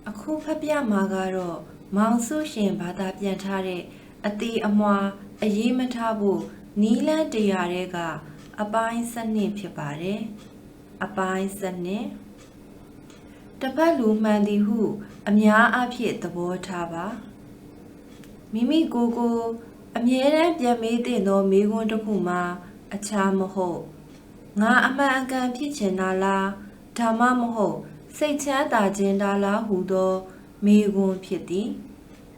အခုဖတ်ပြမှာကတော့မောင်စုရှင်ဘာသာပြန်ထားတဲ့အတီအမွာအရေးမထားဖို့နီးလန်းတရားတွေကအပိုင်းစနစ်ဖြစ်ပါတယ်။အပိုင်းစနစ်တစ်ဖက်လူမှန်သည်ဟုအများအားဖြင့်သဘောထားပါ။မိမိကိုယ်ကိုအမြဲတမ်းပြန်မေးသင့်သောမေးခွန်းတစ်ခုမှာအခြားမဟုတ်ငါအမှန်အကန်ဖြစ်ချင်တာလားဒါမှမဟုတ်စိတ်ချမ်းသာခြင်းဒါလားဟုသောမေးခွန်းဖြစ်သည်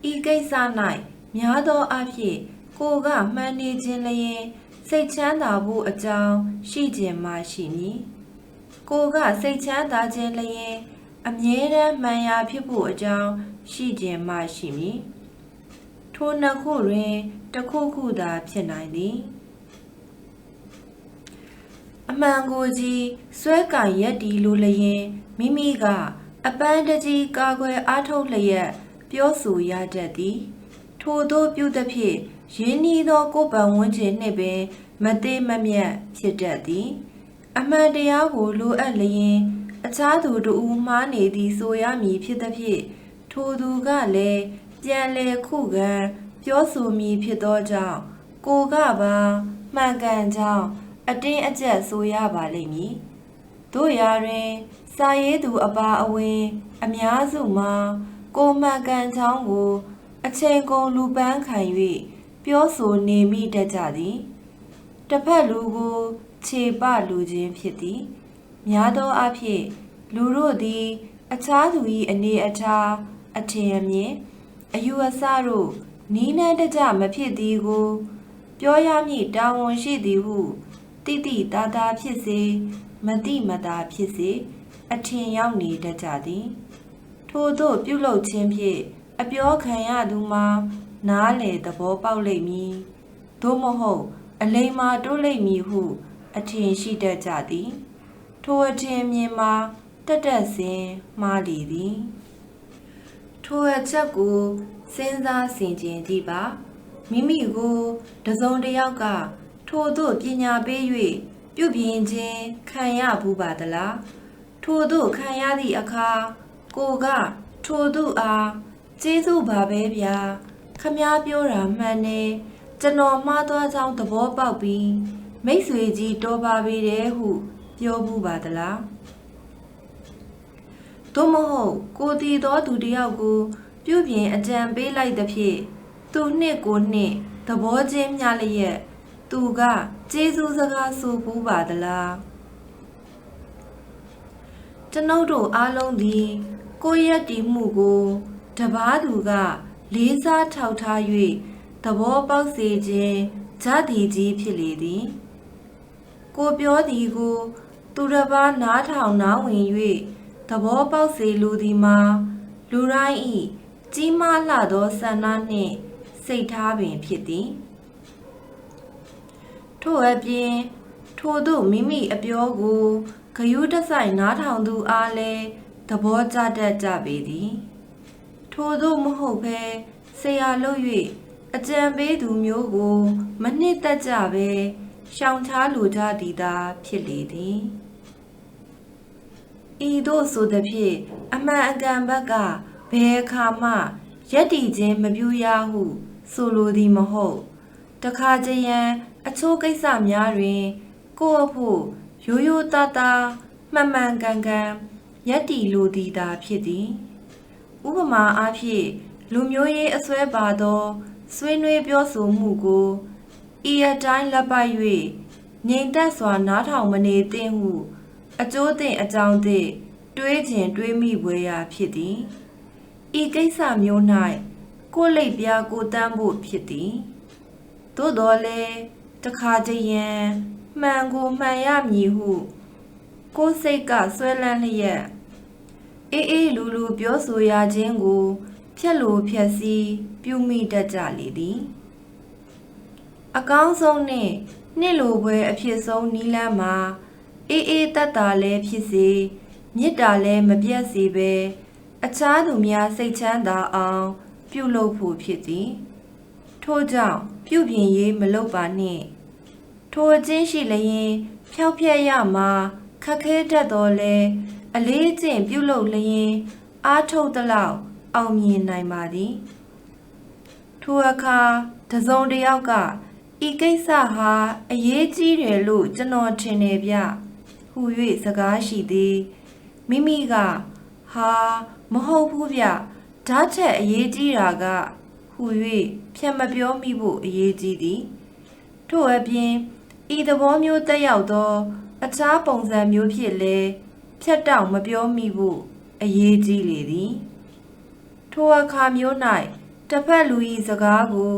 ဤကိစ္စ၌များသောအားဖြင့်ကိုကမှန်နေခြင်းလျင်စိတ်ချမ်းသာဖို့အကြောင်းရှိခြင်းမှရှိမည်ကိုကစိတ်ချမ်းသာခြင်းလျင်အမြဲတမ်းမှန်ရာဖြစ်ဖို့အကြောင်းရှိခြင်းမှရှိမည်ထိုနှစ်ခုတွင်တစ်ခုခုသာဖြစ်နိုင်သည်အမှန်ကိုကြီးစွဲကင်ရက်တီလိုလျင်မိမိကအပန်းတကြီးကာကွယ်အားထုတ်လျက်ပြောဆိုရတတ်သည်ထို့သောပြုသဖြင့်ရင်းနှီးသောကိုယ်ပံဝန်းကျင်နှင့်ပင်မသေးမမြတ်ဖြစ်တတ်သည်အမှန်တရားကိုလိုအပ်လျင်အခြားသူတို့မှားနေသည်ဆိုရမည်ဖြစ်သဖြင့်ထိုသူကလည်းပြန်လည်ခုခံပြောဆိုမည်ဖြစ်သောကြောင့်ကိုကပါမှန်ကန်ကြောင်းအတင်းအကျပ်ဆိုရပါလိမ့်မည်တို့ရာတွင်စာရေးသူအပါအဝင်အများစုမှာကိုမှန်ကန်ကြောင်းကိုအချိန်ကုန်လူပန်းခံ၍ပြောဆိုနေမိတတ်ကြသည်တစ်ဖက်လူကိုခြေပလူချင်းဖြစ်သည်များသောအားဖြင့်လူတို့သည်အခြားသူ၏အနေအထားအထင်အမြင်အယူအဆတို့နီးနှံတကြမဖြစ်သည်ကိုပြောရမည်တာဝန်ရှိသည်ဟုတိတိသားသားဖြစ်စေမတိမတာဖြစ်စေအထင်ရောက်နေတတ်ကြသည်ထို့သို့ပြုလုပ်ခြင်းဖြင့်အပြောခံရသူမှာနားလေသဘောပေါက်လိမ့်မည်သို့မဟုတ်အလိမ္မာတိုးလိမ့်မည်ဟုအထင်ရှိတတ်ကြသည်ထိုအထင်မြင်မှာတက်စဉ်မှားလေသည်ထိုအချက်ကိုစဉ်းစားဆင်ခြင်ကြည့်ပါမိမိကိုတစုံတစ်ယောက်ကထို့သို့ပညာပေး၍ပြုပြင်ခြင်းခံရဘူးပါသလားထို့သို့ခံရသည့်အခါကိုကထို့သူအားကျေးဇူးပါပဲဗျာခမားပြောတာမှန်တယ်ကျွန်တော်မှားသွားကြောင်းသဘောပေါက်ပြီးမိတ်ဆွေကြီးတော်ပါပေတယ်ဟုပြောဘူးပါသလားသို့မဟုတ်ကိုတည်သောသူတစ်ယောက်ကိုပြုပြင်အကြံပေးလိုက်သဖြင့်သူနှင့်ကိုနှင့်သဘောချင်းမျှလျက်သူကကျေးဇူးစကားဆိုဘူးပါသလားကျွန်ုပ်တို့အားလုံးသည်ကိုယ့်ရဲ့တည်မှုကိုတပားသူကလေးစားထောက်ထား၍သဘောပေါက်စေခြင်းဇာတိကြီးဖြစ်လေသည်ကိုပြောသည်ကိုသူတစ်ပါးနားထောင်နားဝင်၍သဘောပေါက်စေလိုသည်မှာလူတိုင်း၏ကြီးမားလှသောဆန္ဒနှင့်စိတ်ထားပင်ဖြစ်သည်ထို့အပြင်ထိုသို့မိမိအပြောကိုဂယုတဆိုင်နားထောင်သူအားလည်းသဘောကျတတ်ကြပေသည်ထိုသို့မဟုတ်ဘဲဆရာလုပ်၍အကြံပေးသူမျိုးကိုမနှစ်သက်ကြပဲရှောင်ချလိုကြသည်သာဖြစ်လေသည်ဤသို့ဆိုသည်ဖြင့်အမှန်အကန်ဘက်ကဘယ်အခါမှယက်တီခြင်းမပြုရဟုဆိုလိုသည်မဟုတ်တခါကြရန်အချို့ကိစ္စများတွင်ကိုယ့်အဖို့ရိုးရိုးသားသားမှန်မှန်ကန်ကန်ယက်တီလိုသည်သာဖြစ်သည်ဥပမာအားဖြင့်လူမျိုးရေးအစွဲပါသောဆွေးနွေးပြောဆိုမှုကိုဤအတိုင်းလက်ပိုက်၍ငြိမ်သက်စွာနားထောင်မနေသင့်ဟုအကျိုးသင့်အကြောင်းသင့်တွေးခြင်းတွေးမိပွေရာဖြစ်သည်ဤကိစ္စမျိုး၌ကိုယ်လိပ်ပြားကိုတန်းဖို့ဖြစ်သည်သို့တော်လည်းတခါကြရန်မှန်ကိုမှန်ရမည်ဟုကိုယ်စိတ်ကဆွဲလန်းလျက်အေးလူလူပြောဆိုရခြင်းကိုဖြက်လိုဖြက်စီးပြုမိတတ်ကြလေသည်အကောင်းဆုံးနှင့်နှစ်လိုပွဲအဖြစ်ဆုံးနီးလန်းမှာအေးတတ်တာလည်းဖြစ်စေမေတ္တာလည်းမပြတ်စေပဲအခြားသူများစိတ်ချမ်းသာအောင်ပြုလုပ်ဖို့ဖြစ်သည်ထို့ကြောင့်ပြုပြင်ရေးမလုပ်ပါနှင့်ထိုအချင်းရှိလျင်ဖျောက်ဖျက်ရမှာခက်ခဲတတ်တော်လဲအလေးကျင့်ပြုလုပ်လျင် အားထုတ်သလောက်အောင်မြင်နိုင်ပါသည်ထိုအခါတစ်စုံတစ်ယောက်ကဤကိစ္စဟာအရေးကြီးတယ်လို့ကျွန်တော်ထင်တယ်ဗျဟူ၍စကားရှိသည်မိမိကဟာမဟုတ်ဘူးဗျဓာတ်ချက်အရေးကြီးတာကဟူ၍ဖြတ်မပြောမိဖို့အရေးကြီးသည်ထို့အပြင်ဤသဘောမျိုးတက်ရောက်သောအခြားပုံစံမျိုးဖြစ်လေဖြတ်တောက်မပြောမိဖို့အရေးကြီးလေသည်ထိုအခါမျိုး၌တစ်ဖက်လူ၏စကားကို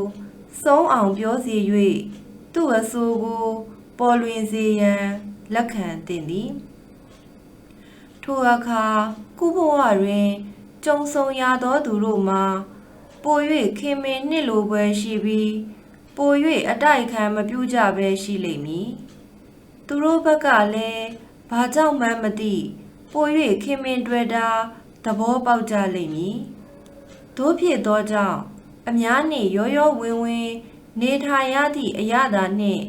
စုံအောင်ပြောစေ၍သူ့အဆိုးကိုပေါ်လွင်စေရန်လက်ခံသင့်သည်ထိုအခါကုဘဝတွင်ကြုံဆုံရသောသူတို့မှာပို၍ခင်မင်နှစ်လိုပွဲရှိပြီးပို၍အတိုက်ခံမပြုကြဘဲရှိလိမ့်မည်သူတို့ဘက်ကလည်းဘာကြောင့်မှမသိပို၍ခင်မင်တွေ့တာသဘောပေါက်ကြလိမ့်မည်သို့ဖြစ်သောကြောင့်အများနှင့်ရောရောဝင်းဝင်းနေထိုင်ရသည့်အရသာနှင့်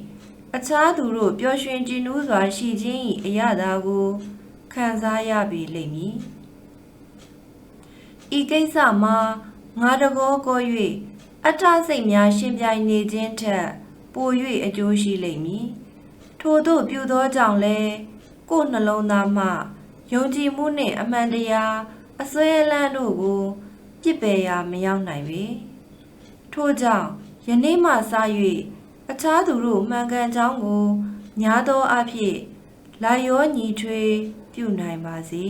အခြားသူတို့ပျော်ရွှင်ကြည်နူးစွာရှိခြင်း၏အရသာကိုခံစားရပေလိမ့်မည်ဤကိစ္စမှာငါတကောကို၍အထစိတ်များရှင်ပြိုင်နေခြင်းထက်ပို၍အကျိုးရှိလိမ့်မည်ထို့သို့ပြုသောကြောင့်လည်းကိုယ်နှလုံးသားမှယုံကြည်မှုနှင့်အမှန်တရားအစွဲအလန့်တို့ကိုပြစ်ပယ်ရာမရောက်နိုင်ပေထို့ကြောင့်ယနေ့မှစ၍အခြားသူတို့မှန်ကန်ကြောင်းကိုညာသောအဖြစ်လာရောညီထွေးပြုနိုင်ပါစေ